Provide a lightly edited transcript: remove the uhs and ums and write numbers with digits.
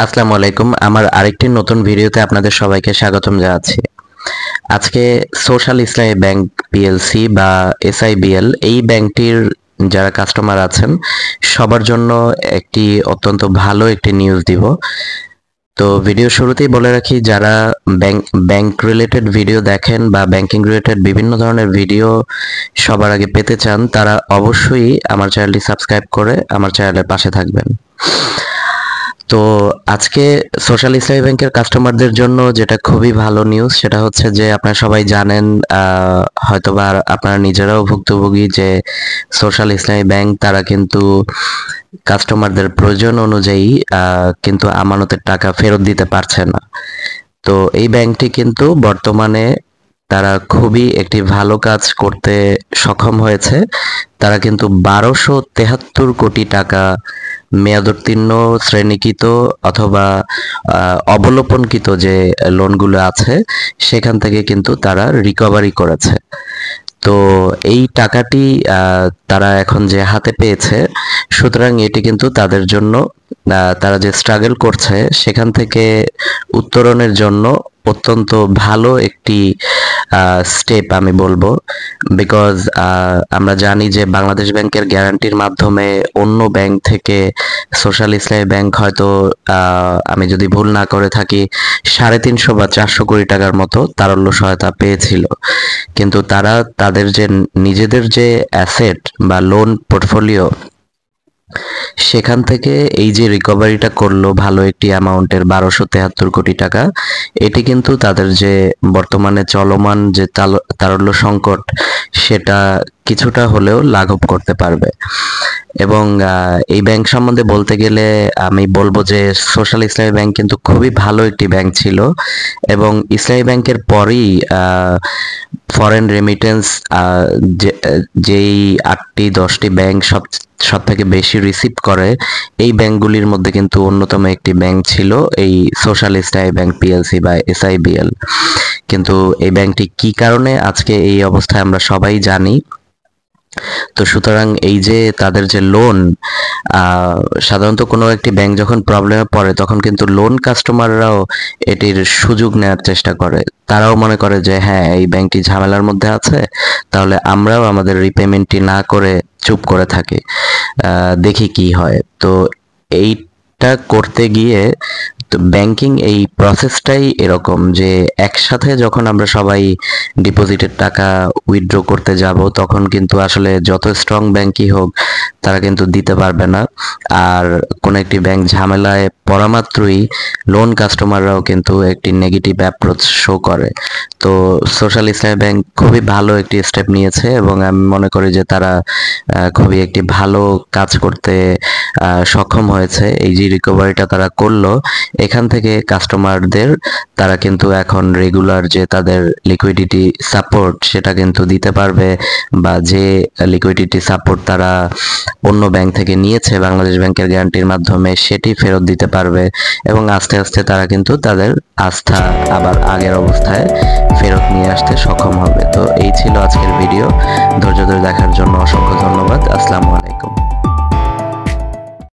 আসসালামু আলাইকুম। আমার আরেকটি নতুন ভিডিওতে আপনাদের সবাইকে স্বাগতম জানাচ্ছি। আজকে সোশ্যাল ইসলামী ব্যাংক পিএলসি বা এসআইবিএল এই ব্যাংকটির যারা কাস্টমার আছেন সবার জন্য একটি অত্যন্ত ভালো একটি নিউজ দিব। তো ভিডিও শুরুতেই বলে রাখি, যারা ব্যাংক রিলেটেড ভিডিও দেখেন বা ব্যাংকিং রিলেটেড বিভিন্ন ধরনের ভিডিও সবার আগে পেতে চান, তারা অবশ্যই আমার চ্যানেলটি সাবস্ক্রাইব করে আমার চ্যানেলের পাশে থাকবেন। তো আজকে সোশ্যাল ইসলামী ব্যাংকের কাস্টমারদের জন্য যেটা খুবই ভালো নিউজ সেটা হচ্ছে যে আপনারা সবাই জানেন, হয়তোবা আপনারা নিজেরাও ভুক্তভোগী, যে সোশ্যাল ইসলামী ব্যাংক তারা কিন্তু কাস্টমারদের প্রয়োজন অনুযায়ী কিন্তু আমানতের টাকা ফেরত দিতে পারছে না। তো এই ব্যাংকটি কিন্তু বর্তমানে তারা খুবই একটি ভালো কাজ করতে সক্ষম হয়েছে। তারা কিন্তু 1273 কোটি টাকা মেয়াদোত্তীর্ণ, শ্রেণীকৃত অথবা অবলোপনকৃত যে লোনগুলো আছে সেখান থেকে কিন্তু তারা রিকভারি করেছে। তো এই টাকাটি তারা এখন যে হাতে পেয়েছে, সুতরাং এটি কিন্তু তাদের জন্য তারা যে স্ট্রাগল করছে সেখান থেকে উত্তরণের জন্য অত্যন্ত ভালো একটি স্টেপ আমি বলবো। বিকজ আমরা জানি যে বাংলাদেশ ব্যাংকের গ্যারান্টির মাধ্যমে অন্য ব্যাংক থেকে সোশ্যাল ইসলামী ব্যাংক হয়তো আমি যদি ভুল না করে থাকি 350 বা 400 কোটি টাকার মতো তারল্য সহায়তা পেয়েছিল। কিন্তু তারা তাদের যে নিজেদের যে অ্যাসেট বা লোন পোর্টফোলিও সেখান থেকে এই যে রিকভারিটা করলো ভালো একটি অ্যামাউন্টের 1273 কোটি টাকা, এটি কিন্তু তাদের যে বর্তমানে চলমান যে তারল্য সংকট সেটা কিছুটা হলেও লাঘব করতে পারবে। এবং এই ব্যাংক সম্বন্ধে বলতে গেলে আমি বলবো যে সোশ্যাল ইসলামী ব্যাংক কিন্তু খুবই ভালো একটি ব্যাংক ছিল, এবং ইসলামী ব্যাংকের পরেই ফরেন রেমিটেন্স যেই 8-10টি ব্যাংক সব থেকে বেশি রিসিভ করে এই ব্যাংকগুলির মধ্যে কিন্তু অন্যতম একটি ব্যাংক ছিল এই সোশ্যাল ইসলামী ব্যাংক পিএলসি বা এসআইবিএল। কিন্তু এই ব্যাংকটি কি কারণে আজকে এই অবস্থায় আমরা সবাই জানি। তো সুতরাং এই যে তাদের যে লোন, সাধারণত কোনো একটি ব্যাংক যখন প্রবলেমে পড়ে তখন কিন্তু লোন কাস্টমাররাও এটির সুযোগ নেওয়ার চেষ্টা করে। তারাও মনে করে যে হ্যাঁ, এই ব্যাংকটি ঝামেলার মধ্যে আছে, তাহলে আমরাও আমাদের রিপেমেন্টটি না করে চুপ করে থাকি, দেখি কি হয়। তো এইটা করতে গিয়ে তো ব্যাংকিং এই প্রসেসটাই এরকম যে একসাথে যখন আমরা সবাই ডিপোজিটের টাকা উইথড্র করতে যাব তখন কিন্তু আসলে যত স্ট্রং ব্যাংকই হোক তারা কিন্তু দিতে পারবে না। আর কোন একটি ব্যাংক ঝামেলায় পড়া মাত্রই লোন কাস্টমাররাও কিন্তু একটি নেগেটিভ অ্যাপ্রোচ শো করে। তো সোশ্যাল ইসলামী ব্যাংক খুবই ভালো একটি স্টেপ নিয়েছে, এবং আমি মনে করি যে তারা খুবই একটি ভালো কাজ করতে সক্ষম হয়েছে। এই যে রিকভারিটা তারা করলো, এখান থেকে কাস্টমারদের তারা কিন্তু এখন রেগুলার যে তাদের লিকুইডিটি সাপোর্ট সেটা কিন্তু দিতে পারবে, বা যে লিকুইডিটি সাপোর্ট তারা অন্য ব্যাংক থেকে নিয়েছে বাংলাদেশ ব্যাংকের গ্যারান্টির মাধ্যমে সেটি ফেরত দিতে পারবে, এবং আস্তে আস্তে তারা কিন্তু তাদের আস্থা আবার আগের অবস্থায় ফেরত নিয়ে আসতে সক্ষম হবে। তো এই ছিল আজকের ভিডিও। ধৈর্য ধরে দেখার জন্য অসংখ্য ধন্যবাদ। আসসালামু আলাইকুম।